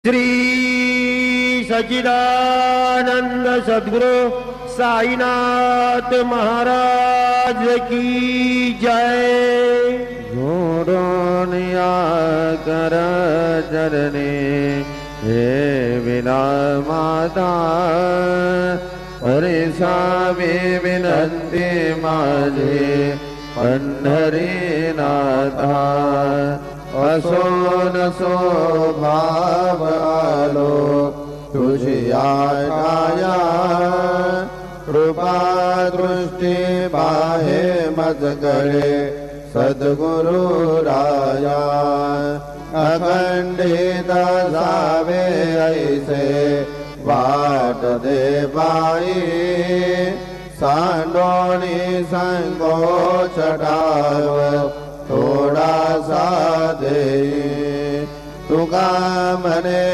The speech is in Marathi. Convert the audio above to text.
श्री सच्चिदानंद सद्गुरु साईनाथ महाराज की जय। जोड़ोनिया कर चरणे हे विना माता हरे स्वामी विनंती माझे पंढरी नाथा असो नसो भाव आलो तुझिया नाया कृपा दृष्टी बाहे मजगळे सद्गुरु राया अखंडित जावे ऐसे वाट दे बाई सांडोणी संगो चढाव थोडासा दे तुका म्हणे